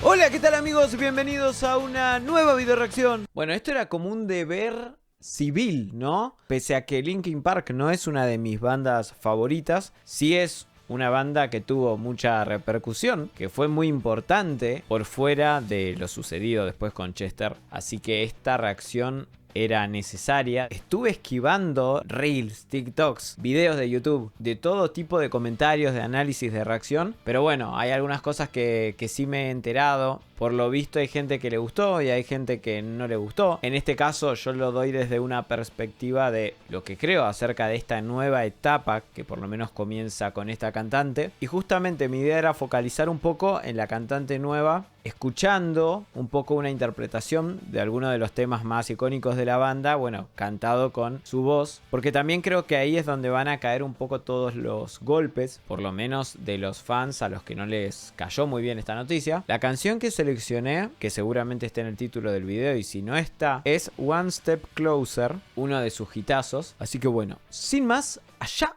Hola, ¿qué tal amigos? Bienvenidos a una nueva video reacción. Bueno, esto era como un deber civil, ¿no? Pese a que Linkin Park no es una de mis bandas favoritas, sí es una banda que tuvo mucha repercusión, que fue muy importante por fuera de lo sucedido después con Chester. Así que esta reacción era necesaria. Estuve esquivando reels, TikToks, videos de YouTube, de todo tipo de comentarios, de análisis, de reacción. Pero bueno, hay algunas cosas que sí me he enterado. Por lo visto hay gente que le gustó y hay gente que no le gustó. En este caso yo lo doy desde una perspectiva de lo que creo acerca de esta nueva etapa que por lo menos comienza con esta cantante. Y justamente mi idea era focalizar un poco en la cantante nueva, escuchando un poco una interpretación de alguno de los temas más icónicos de la banda, bueno, cantado con su voz, porque también creo que ahí es donde van a caer un poco todos los golpes, por lo menos de los fans a los que no les cayó muy bien esta noticia. La canción que seleccioné, que seguramente está en el título del video y si no está, es One Step Closer, uno de sus hitazos. Así que bueno, sin más, allá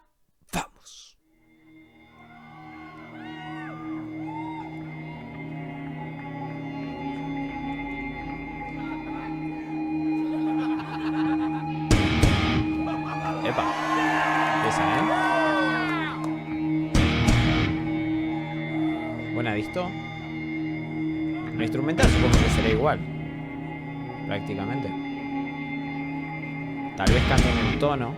vamos. Epa, esa, buena visto. La instrumental supongo que será igual, prácticamente. Tal vez cambien el tono.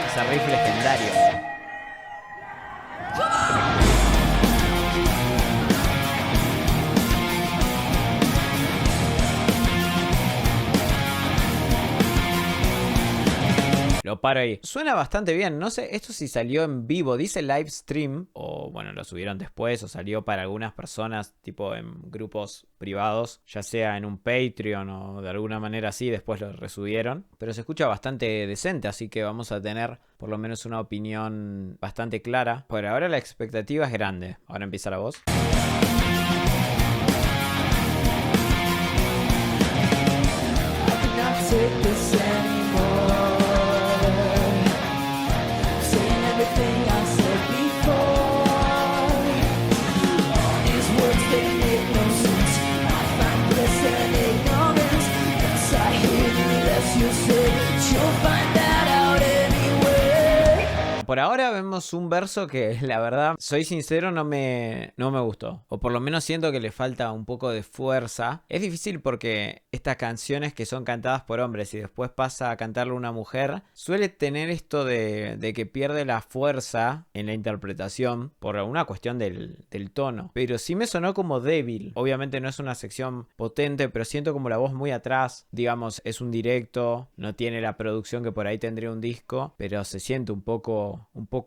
Ese riff legendario. Lo paro ahí. Suena bastante bien. No sé, esto si salió en vivo. Dice live stream. O bueno, lo subieron después. O salió para algunas personas. Tipo en grupos privados. Ya sea en un Patreon o de alguna manera así. Después lo resubieron. Pero se escucha bastante decente. Así que vamos a tener por lo menos una opinión bastante clara. Por ahora la expectativa es grande. Ahora empieza la voz. Por ahora vemos un verso que la verdad, soy sincero, no me gustó. O por lo menos siento que le falta un poco de fuerza. Es difícil porque estas canciones que son cantadas por hombres y después pasa a cantarlo una mujer, suele tener esto de que pierde la fuerza en la interpretación por una cuestión del tono. Pero sí me sonó como débil. Obviamente no es una sección potente, pero siento como la voz muy atrás. Digamos, es un directo, no tiene la producción que por ahí tendría un disco, pero se siente un poco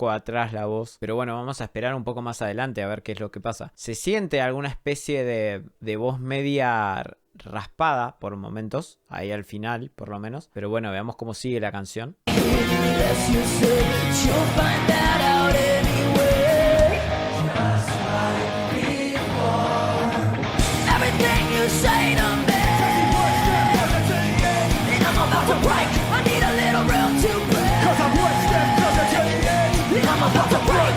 atrás la voz. Pero bueno, vamos a esperar un poco más adelante a ver qué es lo que pasa. Se siente alguna especie de voz media raspada por momentos, ahí al final por lo menos. Pero bueno, veamos cómo sigue la canción.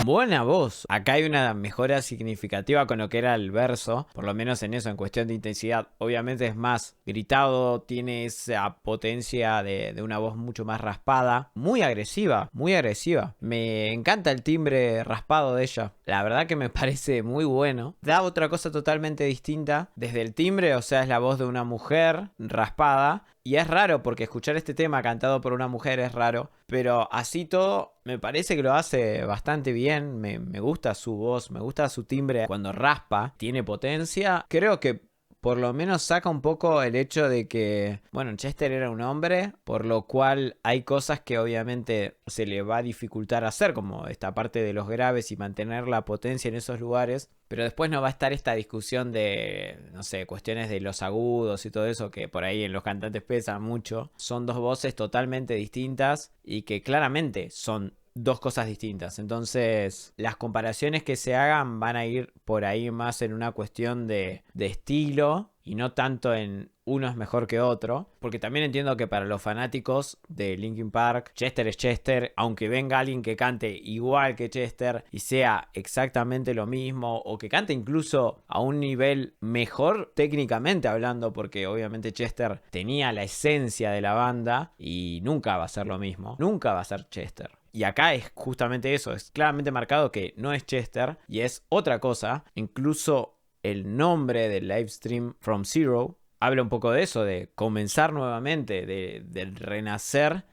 Buena voz. Acá hay una mejora significativa con lo que era el verso. Por lo menos en eso, en cuestión de intensidad. Obviamente es más gritado. Tiene esa potencia de una voz mucho más raspada. Muy agresiva. Muy agresiva. Me encanta el timbre raspado de ella. La verdad que me parece muy bueno. Da otra cosa totalmente distinta. Desde el timbre, o sea, es la voz de una mujer raspada. Y es raro porque escuchar este tema cantado por una mujer es raro. Pero así todo me parece que lo hace bastante bien. Me gusta su voz, me gusta su timbre. Cuando raspa, tiene potencia. Creo que por lo menos saca un poco el hecho de que, bueno, Chester era un hombre, por lo cual hay cosas que obviamente se le va a dificultar hacer, como esta parte de los graves y mantener la potencia en esos lugares. Pero después no va a estar esta discusión de, no sé, cuestiones de los agudos y todo eso, que por ahí en los cantantes pesan mucho. Son dos voces totalmente distintas y que claramente son dos cosas distintas. Entonces, las comparaciones que se hagan van a ir por ahí más en una cuestión de estilo y no tanto en uno es mejor que otro. Porque también entiendo que para los fanáticos de Linkin Park, Chester es Chester. Aunque venga alguien que cante igual que Chester y sea exactamente lo mismo, o que cante incluso a un nivel mejor técnicamente hablando, porque obviamente Chester tenía la esencia de la banda y nunca va a ser lo mismo. Nunca va a ser Chester. Y acá es justamente eso, es claramente marcado que no es Chester y es otra cosa. Incluso el nombre del livestream From Zero habla un poco de eso, de comenzar nuevamente, del renacer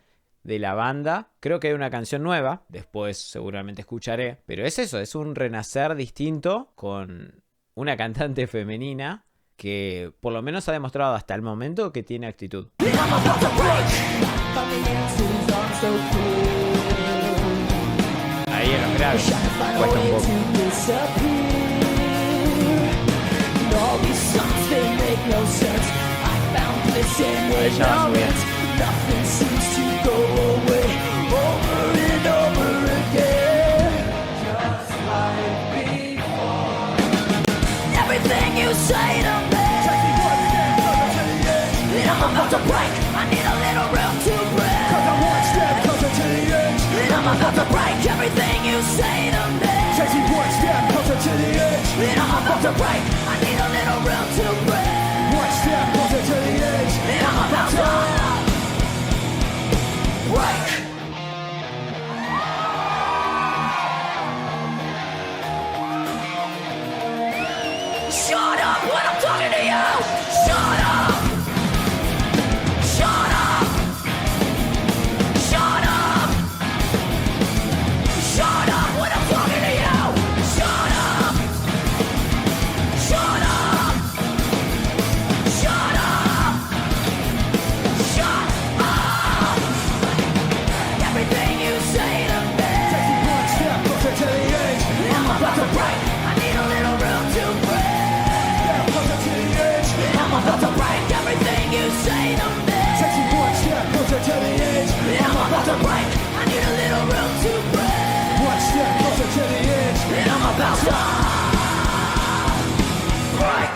de la banda. Creo que hay una canción nueva, después seguramente escucharé, pero es eso, es un renacer distinto con una cantante femenina que por lo menos ha demostrado hasta el momento que tiene actitud. Ahí en los graves cuesta un poco. Ella va a subir. Shut up when I'm talking to you! Shut up! Shut up! Shut up! Shut up when I'm talking to you! Shut up! Shut up! Shut up! Shut up! Everything you say to me takes me one step closer to the edge. I'm about to break. I need a little room to breathe. I'm about to break everything you say to me. Takes me one step closer to the edge. I'm about to break. I need a little room to breathe. One step closer to the edge. And I'm about to break.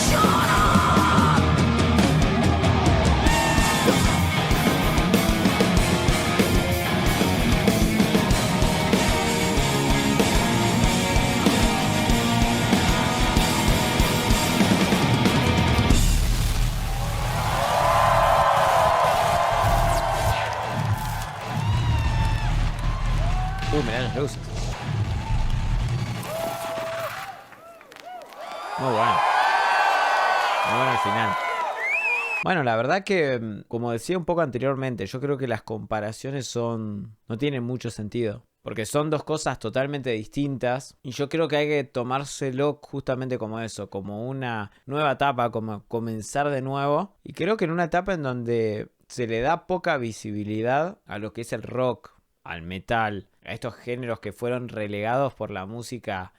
Shut up. Mirá las luces. Muy bueno. Muy bueno al final. Bueno, la verdad que, como decía un poco anteriormente, yo creo que las comparaciones no tienen mucho sentido. Porque son dos cosas totalmente distintas. Y yo creo que hay que tomárselo justamente como eso. Como una nueva etapa, como comenzar de nuevo. Y creo que en una etapa en donde se le da poca visibilidad a lo que es el rock, al metal, a estos géneros que fueron relegados por la música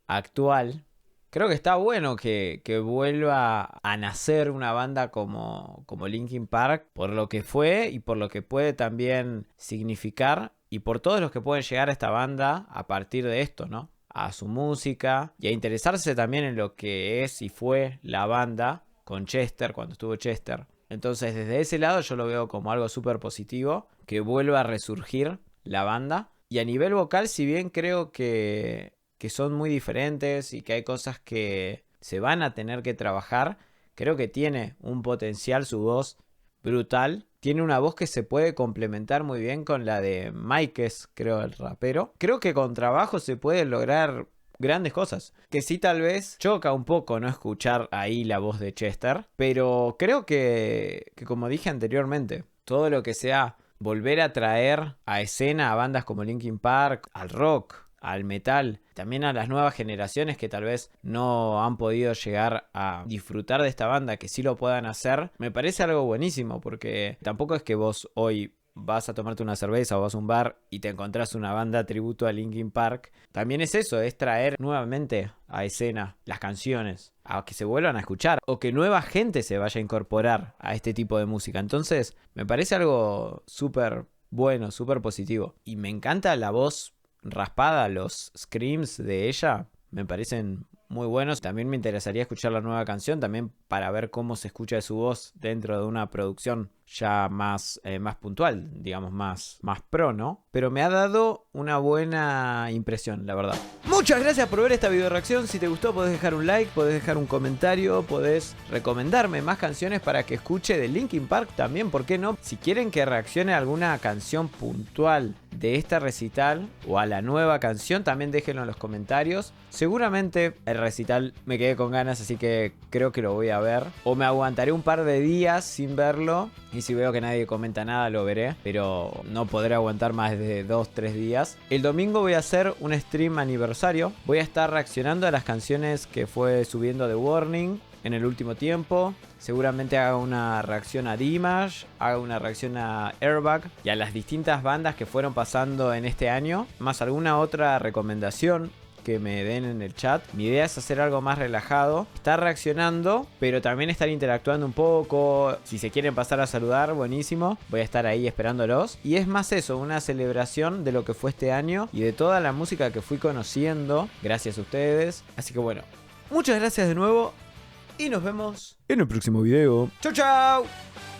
actual. Creo que está bueno que vuelva a nacer una banda como Linkin Park, por lo que fue y por lo que puede también significar, y por todos los que pueden llegar a esta banda a partir de esto, ¿no? A su música y a interesarse también en lo que es y fue la banda con Chester, cuando estuvo Chester. Entonces, desde ese lado yo lo veo como algo súper positivo, que vuelva a resurgir la banda. Y a nivel vocal, si bien creo que son muy diferentes y que hay cosas que se van a tener que trabajar, creo que tiene un potencial su voz brutal. Tiene una voz que se puede complementar muy bien con la de Mykes, creo, el rapero. Creo que con trabajo se puede lograr grandes cosas. Que sí, tal vez choca un poco no escuchar ahí la voz de Chester, pero creo que como dije anteriormente, todo lo que sea volver a traer a escena a bandas como Linkin Park, al rock, al metal, también a las nuevas generaciones que tal vez no han podido llegar a disfrutar de esta banda, que sí lo puedan hacer, me parece algo buenísimo, porque tampoco es que vos hoy vas a tomarte una cerveza o vas a un bar y te encontrás una banda tributo a Linkin Park, también es eso, es traer nuevamente a escena las canciones, a que se vuelvan a escuchar o que nueva gente se vaya a incorporar a este tipo de música. Entonces me parece algo súper bueno, súper positivo. Y me encanta la voz raspada, los screams de ella me parecen muy buenos. También me interesaría escuchar la nueva canción, también para ver cómo se escucha su voz dentro de una producción ya más puntual, digamos, más pro, ¿no? Pero me ha dado una buena impresión, la verdad. Muchas gracias por ver esta video reacción. Si te gustó, podés dejar un like, podés dejar un comentario, podés recomendarme más canciones para que escuche de Linkin Park también, ¿por qué no? Si quieren que reaccione a alguna canción puntual de esta recital o a la nueva canción, también déjenlo en los comentarios. Seguramente el recital me quedé con ganas, así que creo que lo voy a ver. O me aguantaré un par de días sin verlo. Y si veo que nadie comenta nada, lo veré. Pero no podré aguantar más de 2-3 días. El domingo voy a hacer un stream aniversario. Voy a estar reaccionando a las canciones que fue subiendo The Warning en el último tiempo. Seguramente haga una reacción a Dimash, haga una reacción a Airbag y a las distintas bandas que fueron pasando en este año, más alguna otra recomendación que me den en el chat. Mi idea es hacer algo más relajado, estar reaccionando, pero también estar interactuando un poco. Si se quieren pasar a saludar, buenísimo, voy a estar ahí esperándolos. Y es más eso, una celebración de lo que fue este año y de toda la música que fui conociendo gracias a ustedes. Así que bueno, muchas gracias de nuevo y nos vemos en el próximo video. ¡Chau, chau!